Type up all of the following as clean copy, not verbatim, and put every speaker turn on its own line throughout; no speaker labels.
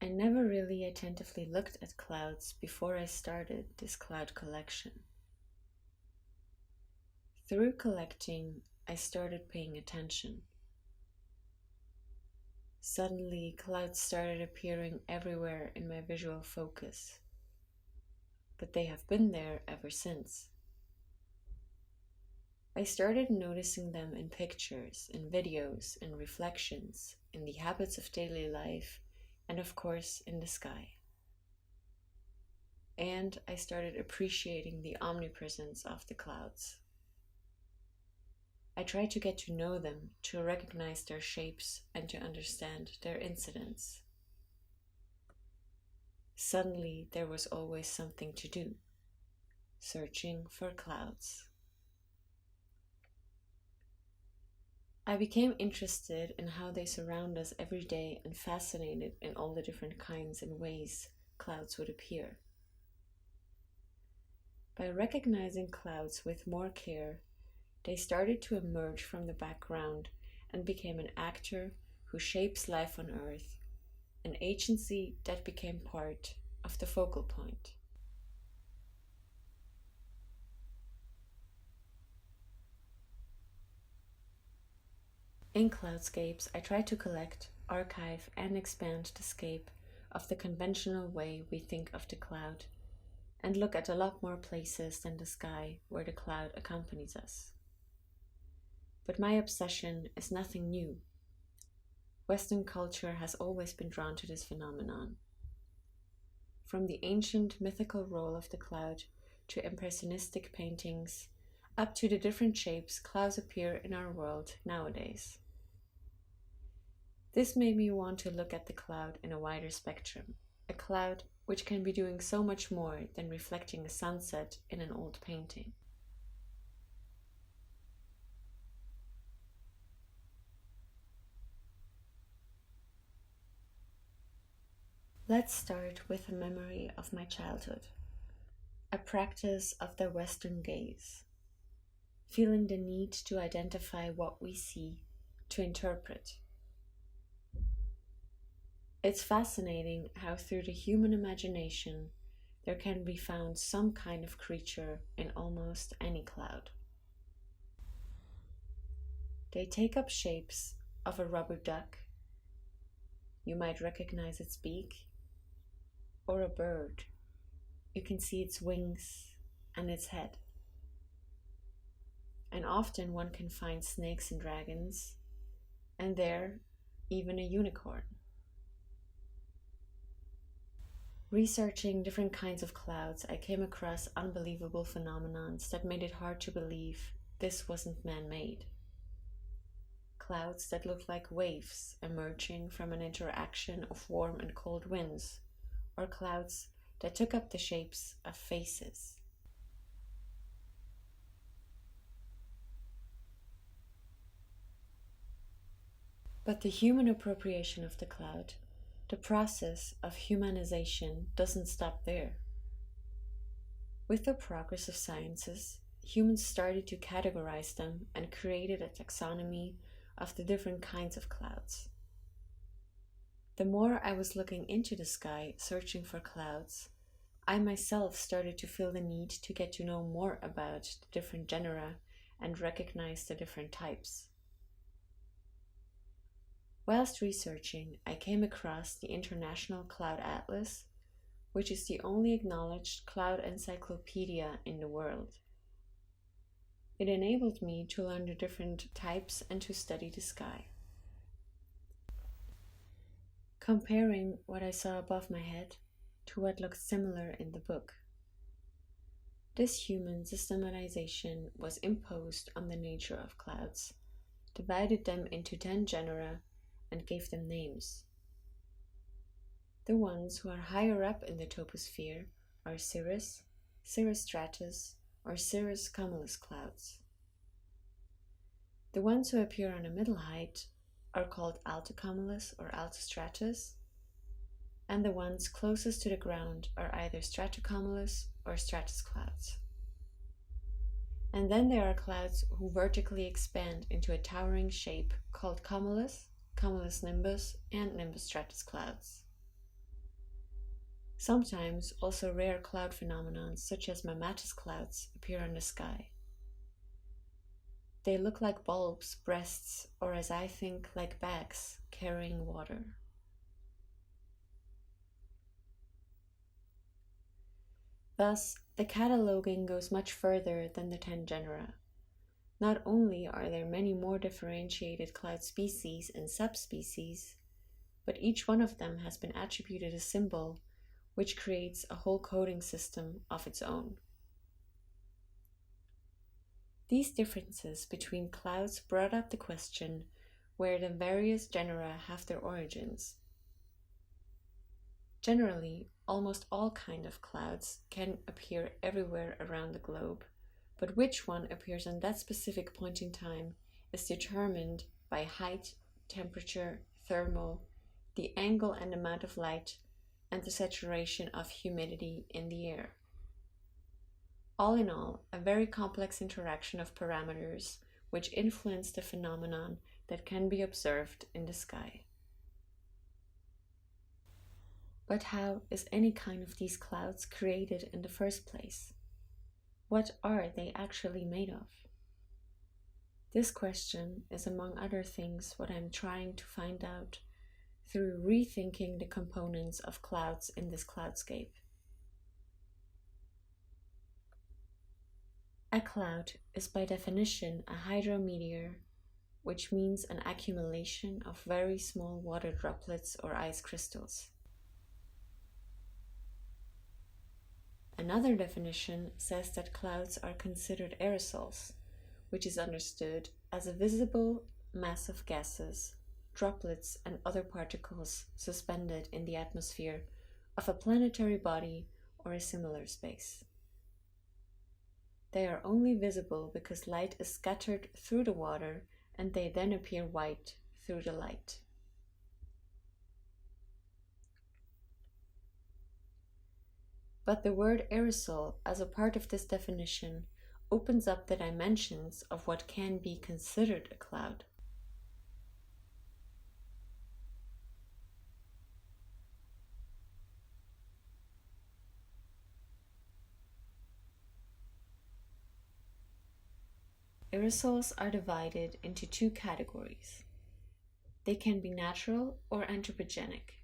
I never really attentively looked at clouds before I started this cloud collection. Through collecting, I started paying attention. Suddenly, clouds started appearing everywhere in my visual focus, but they have been there ever since. I started noticing them in pictures, in videos, in reflections, in the habits of daily life, and of course in the sky. And I started appreciating the omnipresence of the clouds. I tried to get to know them, to recognize their shapes, and to understand their incidence. Suddenly, there was always something to do, searching for clouds. I became interested in how they surround us every day and fascinated in all the different kinds and ways clouds would appear. By recognizing clouds with more care, they started to emerge from the background and became an actor who shapes life on Earth, an agency that became part of the focal point. In Cloudscapes, I try to collect, archive, and expand the scape of the conventional way we think of the cloud, and look at a lot more places than the sky where the cloud accompanies us. But my obsession is nothing new. Western culture has always been drawn to this phenomenon. From the ancient mythical role of the cloud to impressionistic paintings, up to the different shapes clouds appear in our world nowadays. This made me want to look at the cloud in a wider spectrum, a cloud which can be doing so much more than reflecting a sunset in an old painting. Let's start with a memory of my childhood, a practice of the Western gaze, feeling the need to identify what we see, to interpret. It's fascinating how through the human imagination there can be found some kind of creature in almost any cloud. They take up shapes of a rubber duck. You might recognize its beak, or a bird. You can see its wings and its head. And often one can find snakes and dragons, and there, even a unicorn. Researching different kinds of clouds, I came across unbelievable phenomena that made it hard to believe this wasn't man-made. Clouds that looked like waves emerging from an interaction of warm and cold winds, or clouds that took up the shapes of faces. But the human appropriation of the cloud, the process of humanization, doesn't stop there. With the progress of sciences, humans started to categorize them and created a taxonomy of the different kinds of clouds. The more I was looking into the sky, searching for clouds, I myself started to feel the need to get to know more about the different genera and recognize the different types. Whilst researching, I came across the International Cloud Atlas, which is the only acknowledged cloud encyclopedia in the world. It enabled me to learn the different types and to study the sky. Comparing what I saw above my head to what looked similar in the book. This human systematization was imposed on the nature of clouds, divided them into 10 genera, and gave them names. The ones who are higher up in the toposphere are cirrus, cirrus stratus, or cirrus cumulus clouds. The ones who appear on a middle height are called altocumulus or altostratus, and the ones closest to the ground are either stratocumulus or stratus clouds. And then there are clouds who vertically expand into a towering shape called cumulus, cumulus nimbus, and nimbus stratus clouds. Sometimes also rare cloud phenomena such as mammatus clouds appear in the sky. They look like bulbs, breasts, or as I think, like bags carrying water. Thus, the cataloguing goes much further than the 10 genera. Not only are there many more differentiated cloud species and subspecies, but each one of them has been attributed a symbol which creates a whole coding system of its own. These differences between clouds brought up the question where the various genera have their origins. Generally, almost all kinds of clouds can appear everywhere around the globe, but which one appears on that specific point in time is determined by height, temperature, thermal, the angle and amount of light, and the saturation of humidity in the air. All in all, a very complex interaction of parameters which influence the phenomenon that can be observed in the sky. But how is any kind of these clouds created in the first place? What are they actually made of? This question is, among other things, what I'm trying to find out through rethinking the components of clouds in this cloudscape. A cloud is by definition a hydrometeor, which means an accumulation of very small water droplets or ice crystals. Another definition says that clouds are considered aerosols, which is understood as a visible mass of gases, droplets, and other particles suspended in the atmosphere of a planetary body or a similar space. They are only visible because light is scattered through the water and they then appear white through the light. But the word aerosol, as a part of this definition, opens up the dimensions of what can be considered a cloud. Aerosols are divided into two categories. They can be natural or anthropogenic.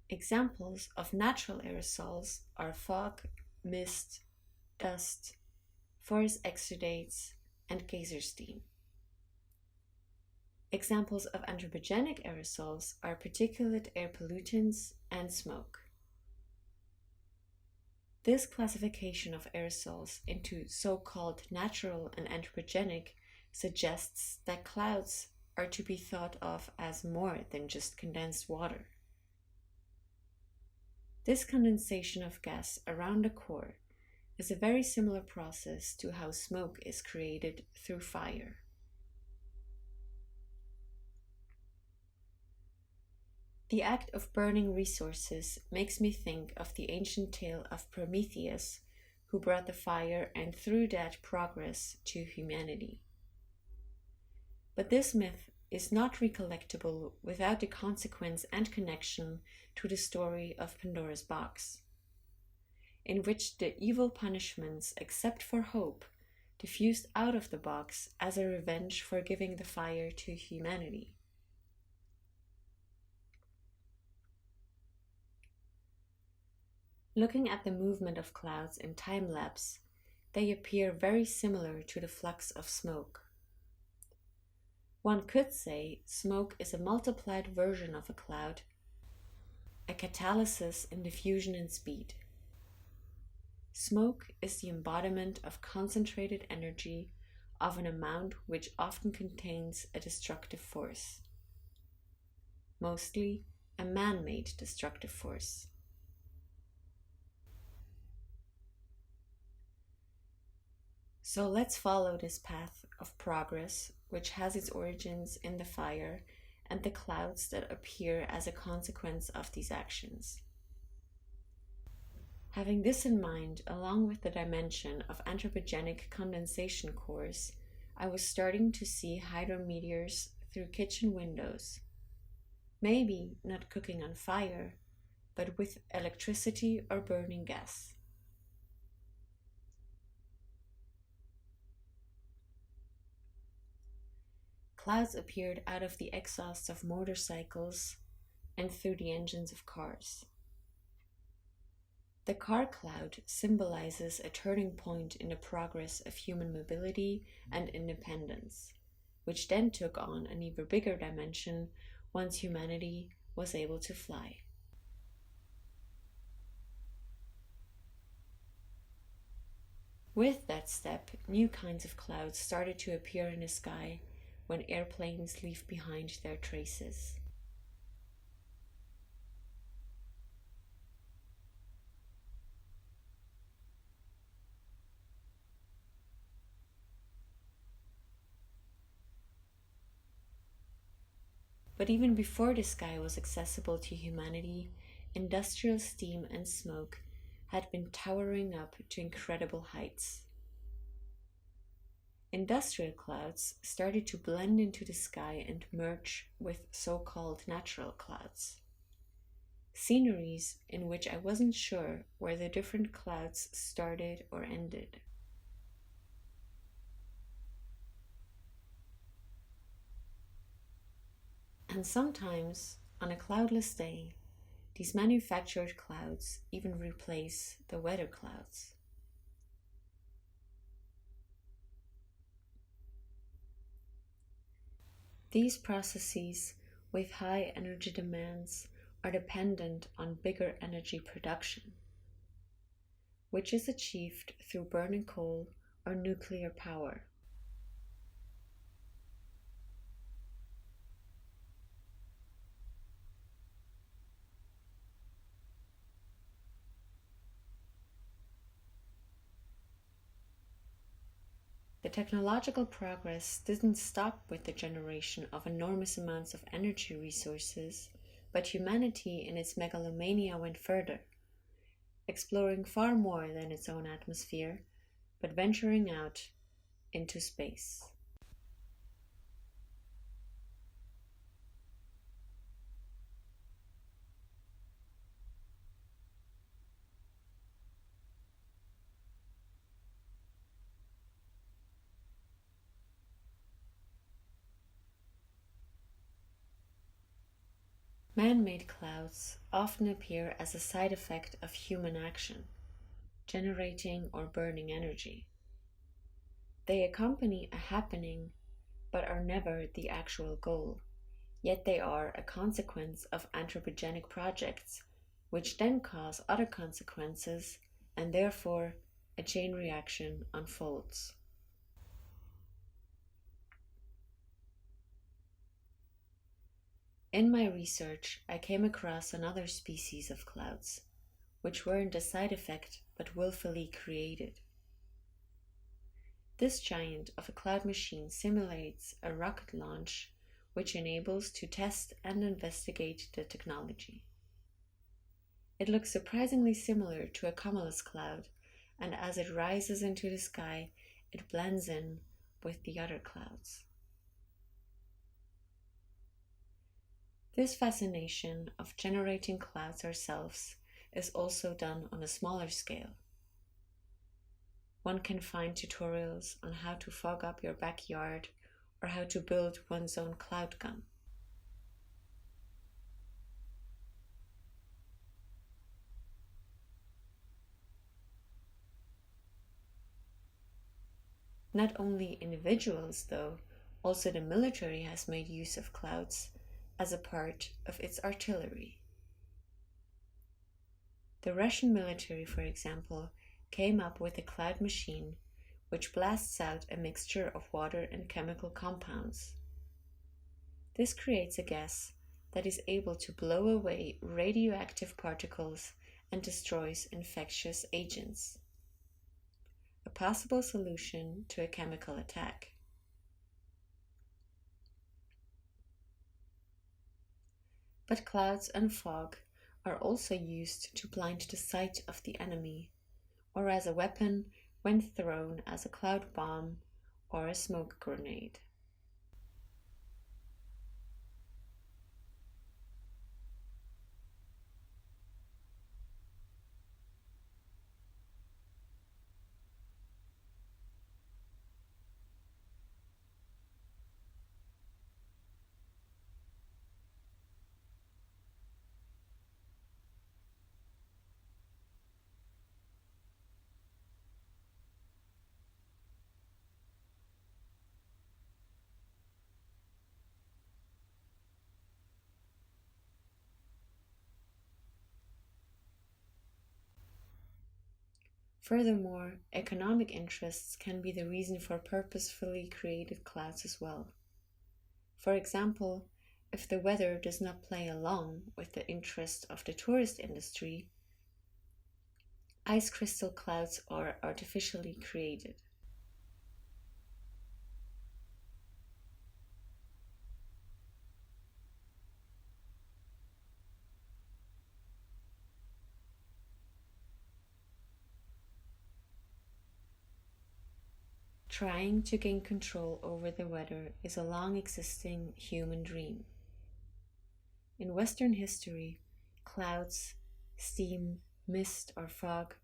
Examples of natural aerosols are fog, mist, dust, forest exudates, and geyser steam. Examples of anthropogenic aerosols are particulate air pollutants and smoke. This classification of aerosols into so-called natural and anthropogenic suggests that clouds are to be thought of as more than just condensed water. This condensation of gas around the core is a very similar process to how smoke is created through fire. The act of burning resources makes me think of the ancient tale of Prometheus, who brought the fire and through that progress to humanity. But this myth is not recollectible without the consequence and connection to the story of Pandora's box, in which the evil punishments, except for hope, diffused out of the box as a revenge for giving the fire to humanity. Looking at the movement of clouds in time-lapse, they appear very similar to the flux of smoke. One could say smoke is a multiplied version of a cloud, a catalysis in diffusion and speed. Smoke is the embodiment of concentrated energy of an amount which often contains a destructive force, mostly a man-made destructive force. So let's follow this path of progress, which has its origins in the fire and the clouds that appear as a consequence of these actions. Having this in mind, along with the dimension of anthropogenic condensation cores, I was starting to see hydrometeors through kitchen windows. Maybe not cooking on fire, but with electricity or burning gas. Clouds appeared out of the exhausts of motorcycles and through the engines of cars. The car cloud symbolizes a turning point in the progress of human mobility and independence, which then took on an even bigger dimension once humanity was able to fly. With that step, new kinds of clouds started to appear in the sky when airplanes leave behind their traces. But even before the sky was accessible to humanity, industrial steam and smoke had been towering up to incredible heights. Industrial clouds started to blend into the sky and merge with so-called natural clouds. Sceneries in which I wasn't sure where the different clouds started or ended. And sometimes, on a cloudless day, these manufactured clouds even replace the weather clouds. These processes with high energy demands are dependent on bigger energy production, which is achieved through burning coal or nuclear power. The technological progress didn't stop with the generation of enormous amounts of energy resources, but humanity in its megalomania went further, exploring far more than its own atmosphere, but venturing out into space. Man-made clouds often appear as a side effect of human action, generating or burning energy. They accompany a happening, but are never the actual goal, yet they are a consequence of anthropogenic projects, which then cause other consequences, and therefore a chain reaction unfolds. In my research, I came across another species of clouds, which weren't a side effect but willfully created. This giant of a cloud machine simulates a rocket launch which enables to test and investigate the technology. It looks surprisingly similar to a cumulus cloud, and as it rises into the sky, it blends in with the other clouds. This fascination of generating clouds ourselves is also done on a smaller scale. One can find tutorials on how to fog up your backyard or how to build one's own cloud gun. Not only individuals, though, also the military has made use of clouds as a part of its artillery. The Russian military, for example, came up with a cloud machine which blasts out a mixture of water and chemical compounds. This creates a gas that is able to blow away radioactive particles and destroys infectious agents. A possible solution to a chemical attack. But clouds and fog are also used to blind the sight of the enemy, or as a weapon when thrown as a cloud bomb or a smoke grenade. Furthermore, economic interests can be the reason for purposefully created clouds as well. For example, if the weather does not play along with the interest of the tourist industry, ice crystal clouds are artificially created. Trying to gain control over the weather is a long existing human dream. In Western history, clouds, steam, mist, or fog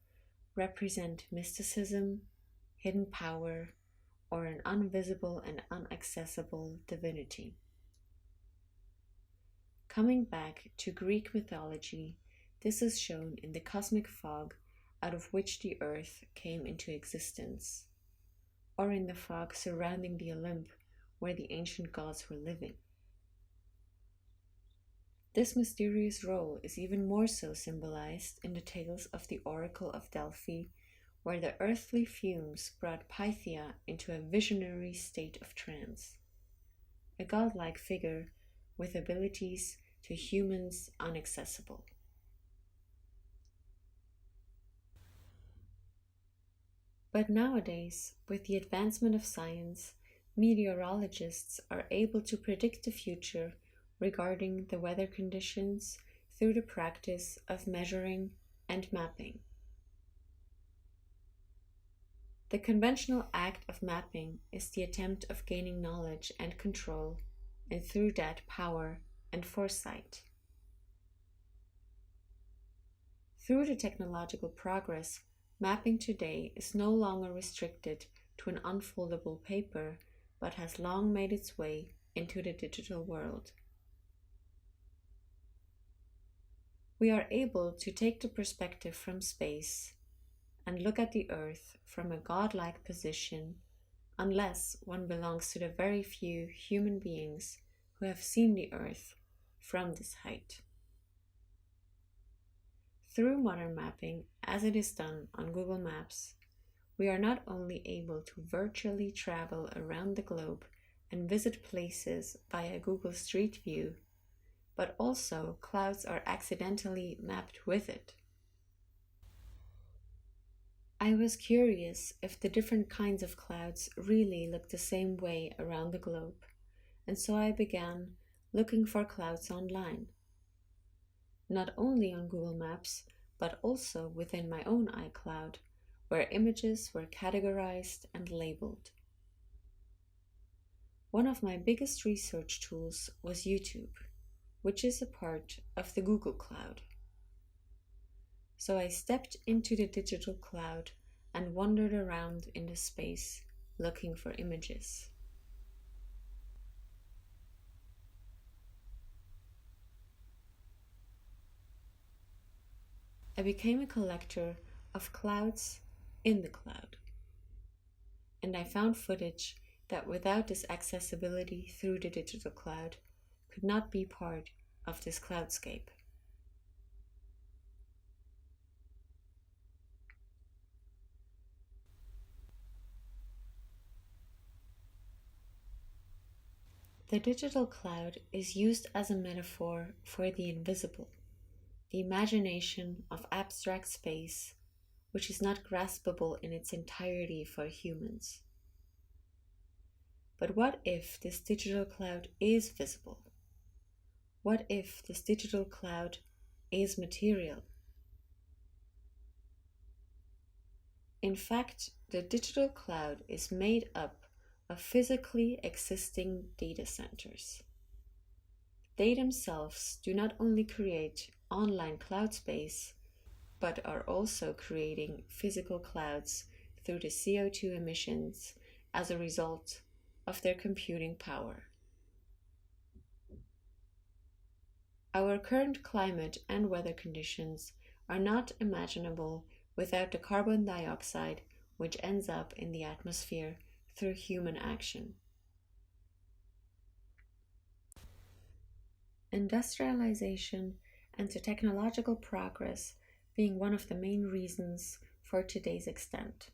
represent mysticism, hidden power, or an invisible and inaccessible divinity. Coming back to Greek mythology, this is shown in the cosmic fog out of which the earth came into existence, or in the fog surrounding the Olymp where the ancient gods were living. This mysterious role is even more so symbolized in the tales of the Oracle of Delphi, where the earthly fumes brought Pythia into a visionary state of trance, a godlike figure with abilities to humans inaccessible. But nowadays, with the advancement of science, meteorologists are able to predict the future regarding the weather conditions through the practice of measuring and mapping. The conventional act of mapping is the attempt of gaining knowledge and control, and through that power and foresight. Through the technological progress, mapping today is no longer restricted to an unfoldable paper, but has long made its way into the digital world. We are able to take the perspective from space and look at the Earth from a godlike position, unless one belongs to the very few human beings who have seen the Earth from this height. Through modern mapping, as it is done on Google Maps, we are not only able to virtually travel around the globe and visit places via Google Street View, but also clouds are accidentally mapped with it. I was curious if the different kinds of clouds really look the same way around the globe, and so I began looking for clouds online. Not only on Google Maps, but also within my own iCloud, where images were categorized and labeled. One of my biggest research tools was YouTube, which is a part of the Google Cloud. So I stepped into the digital cloud and wandered around in the space looking for images. I became a collector of clouds in the cloud, and I found footage that without this accessibility through the digital cloud could not be part of this cloudscape. The digital cloud is used as a metaphor for the invisible, the imagination of abstract space, which is not graspable in its entirety for humans. But what if this digital cloud is visible? What if this digital cloud is material? In fact, the digital cloud is made up of physically existing data centers. They themselves do not only create online cloud space, but are also creating physical clouds through the CO2 emissions as a result of their computing power. Our current climate and weather conditions are not imaginable without the carbon dioxide which ends up in the atmosphere through human action. Industrialization and the technological progress being one of the main reasons for today's extent.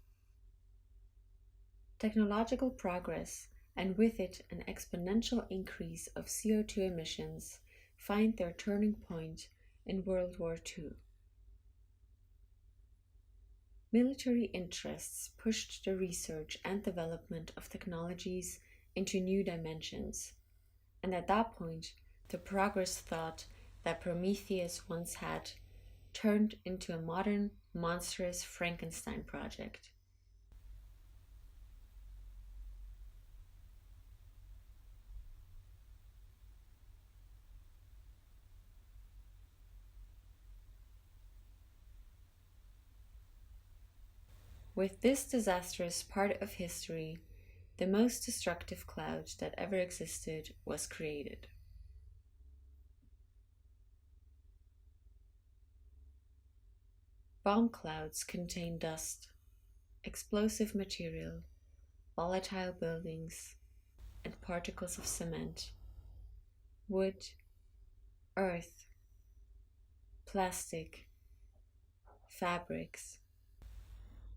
Technological progress, and with it an exponential increase of CO2 emissions, find their turning point in World War II. Military interests pushed the research and development of technologies into new dimensions, and at that point, the progress thought that Prometheus once had turned into a modern, monstrous Frankenstein project. With this disastrous part of history, the most destructive cloud that ever existed was created. Bomb clouds contain dust, explosive material, volatile buildings, and particles of cement, wood, earth, plastic, fabrics,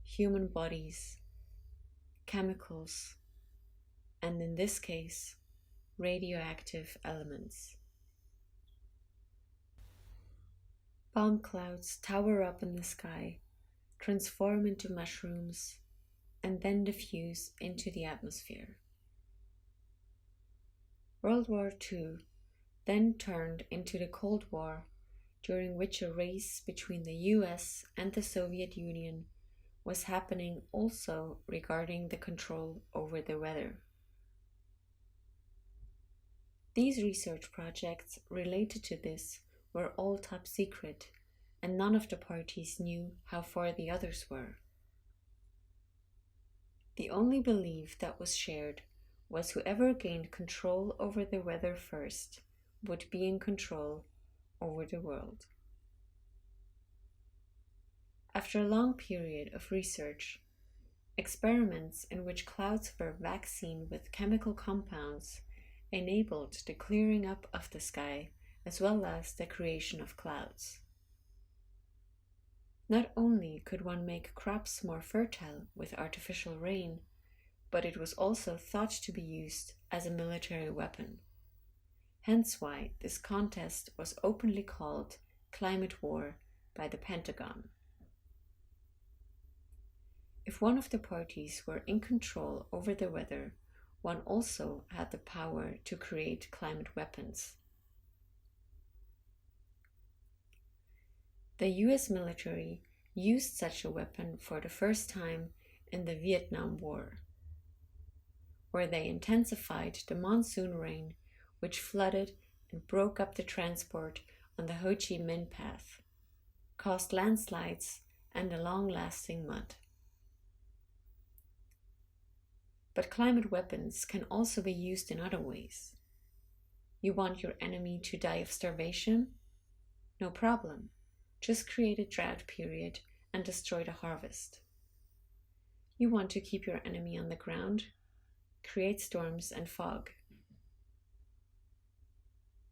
human bodies, chemicals, and in this case, radioactive elements. Bomb clouds tower up in the sky, transform into mushrooms, and then diffuse into the atmosphere. World War II then turned into the Cold War, during which a race between the US and the Soviet Union was happening also regarding the control over the weather. These research projects related to this were all top secret, and none of the parties knew how far the others were. The only belief that was shared was whoever gained control over the weather first would be in control over the world. After a long period of research, experiments in which clouds were vaccinated with chemical compounds enabled the clearing up of the sky as well as the creation of clouds. Not only could one make crops more fertile with artificial rain, but it was also thought to be used as a military weapon. Hence why this contest was openly called climate war by the Pentagon. If one of the parties were in control over the weather, one also had the power to create climate weapons. The US military used such a weapon for the first time in the Vietnam War, where they intensified the monsoon rain which flooded and broke up the transport on the Ho Chi Minh Path, caused landslides and a long-lasting mud. But climate weapons can also be used in other ways. You want your enemy to die of starvation? No problem. Just create a drought period and destroy the harvest. You want to keep your enemy on the ground? Create storms and fog.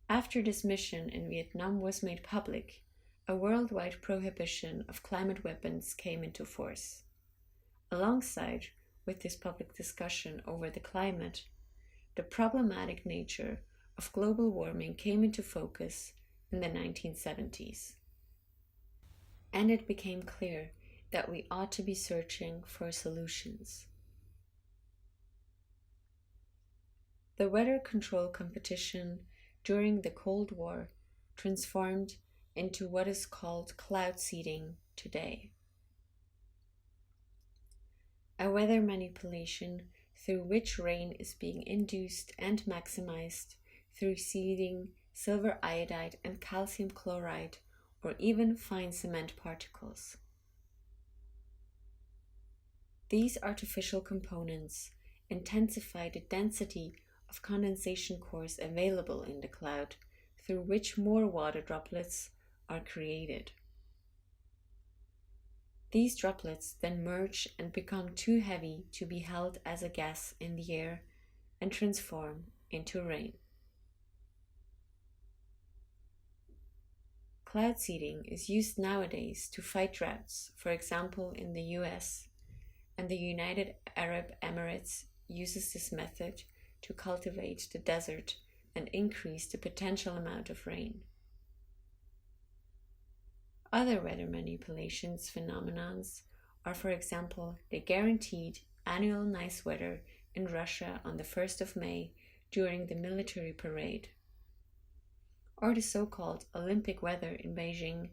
After this mission in Vietnam was made public, a worldwide prohibition of climate weapons came into force. Alongside with this public discussion over the climate, the problematic nature of global warming came into focus in the 1970s. And it became clear that we ought to be searching for solutions. The weather control competition during the Cold War transformed into what is called cloud seeding today. A weather manipulation through which rain is being induced and maximized through seeding silver iodide and calcium chloride or even fine cement particles. These artificial components intensify the density of condensation cores available in the cloud, through which more water droplets are created. These droplets then merge and become too heavy to be held as a gas in the air and transform into rain. cloud seeding is used nowadays to fight droughts, for example in the US, and the United Arab Emirates uses this method to cultivate the desert and increase the potential amount of rain. Other weather manipulations phenomenons are, for example, the guaranteed annual nice weather in Russia on the 1st of May during the military parade, or the so-called Olympic weather in Beijing,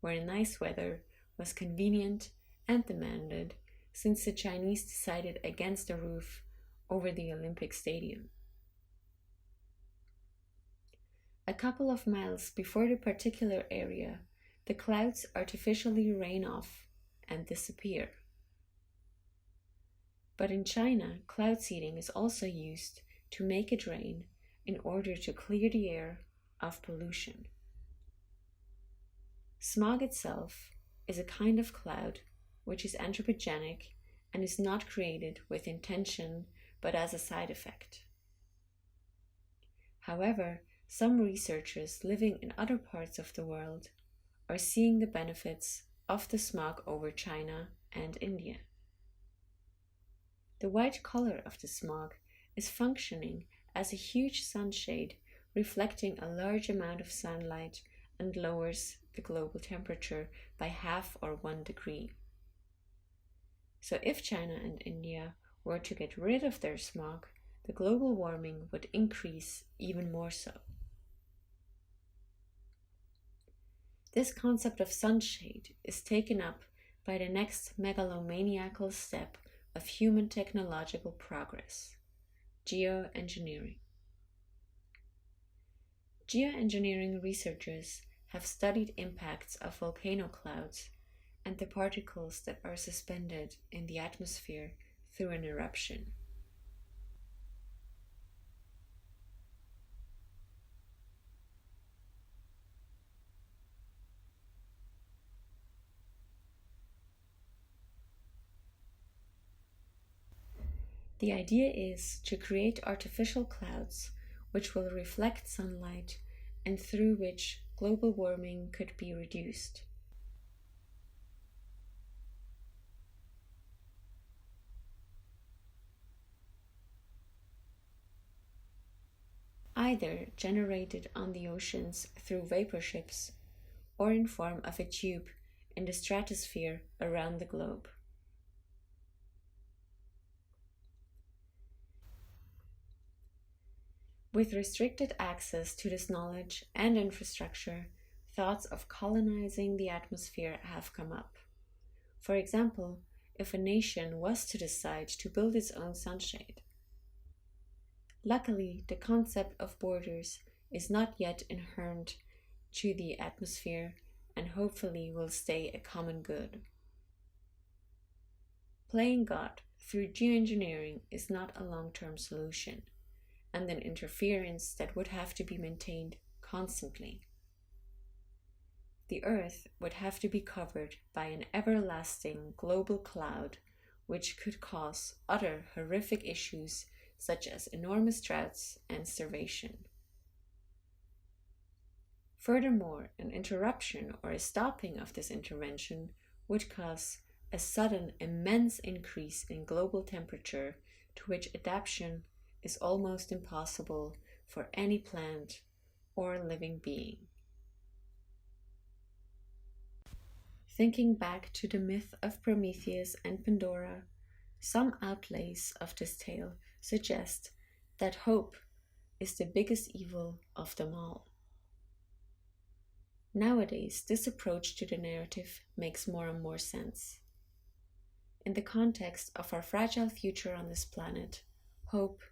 where nice weather was convenient and demanded since the Chinese decided against the roof over the Olympic Stadium. A couple of miles before the particular area, the clouds artificially rain off and disappear. But in China, cloud seeding is also used to make it rain in order to clear the air of pollution. Smog itself is a kind of cloud which is anthropogenic and is not created with intention but as a side effect. However, some researchers living in other parts of the world are seeing the benefits of the smog over China and India. The white color of the smog is functioning as a huge sunshade reflecting a large amount of sunlight and lowers the global temperature by 1/2 or 1 degree. So if China and India were to get rid of their smog, the global warming would increase even more so. This concept of sunshade is taken up by the next megalomaniacal step of human technological progress: geoengineering. Geoengineering researchers have studied impacts of volcano clouds and the particles that are suspended in the atmosphere through an eruption. The idea is to create artificial clouds which will reflect sunlight and through which global warming could be reduced. Either generated on the oceans through vapor ships or in form of a tube in the stratosphere around the globe. With restricted access to this knowledge and infrastructure, thoughts of colonizing the atmosphere have come up. For example, if a nation was to decide to build its own sunshade. Luckily, the concept of borders is not yet inherent to the atmosphere and hopefully will stay a common good. Playing God through geoengineering is not a long-term solution, and an interference that would have to be maintained constantly. The Earth would have to be covered by an everlasting global cloud, which could cause other horrific issues such as enormous droughts and starvation. Furthermore, an interruption or a stopping of this intervention would cause a sudden immense increase in global temperature to which adaptation is almost impossible for any plant or living being. Thinking back to the myth of Prometheus and Pandora, some outlays of this tale suggest that hope is the biggest evil of them all. Nowadays, this approach to the narrative makes more and more sense. In the context of our fragile future on this planet, hope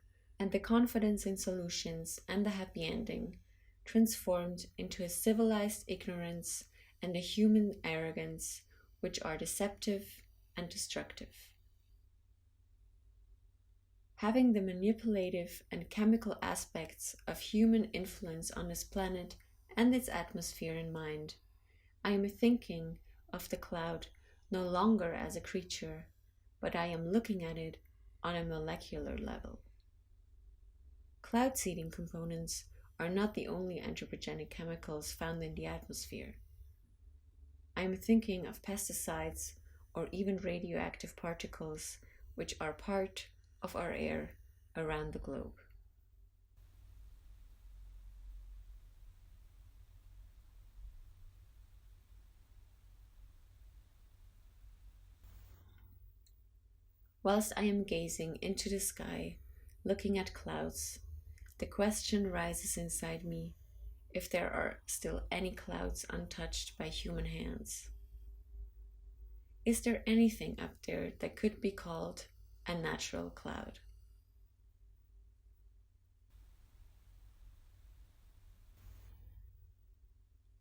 and the confidence in solutions and the happy ending transformed into a civilized ignorance and a human arrogance which are deceptive and destructive. Having the manipulative and chemical aspects of human influence on this planet and its atmosphere in mind, I am thinking of the cloud no longer as a creature, but I am looking at it on a molecular level. Cloud seeding components are not the only anthropogenic chemicals found in the atmosphere. I am thinking of pesticides or even radioactive particles which are part of our air around the globe. Whilst I am gazing into the sky, looking at clouds, the question rises inside me if there are still any clouds untouched by human hands. Is there anything up there that could be called a natural cloud?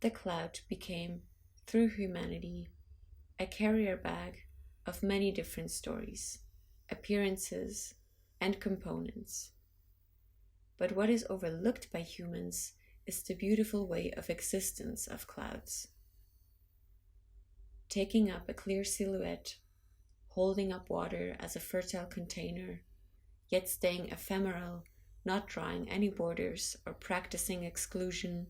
The cloud became, through humanity, a carrier bag of many different stories, appearances, and components. But what is overlooked by humans is the beautiful way of existence of clouds. Taking up a clear silhouette, holding up water as a fertile container, yet staying ephemeral, not drawing any borders or practicing exclusion,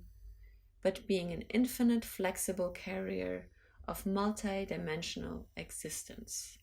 but being an infinite flexible carrier of multi-dimensional existence.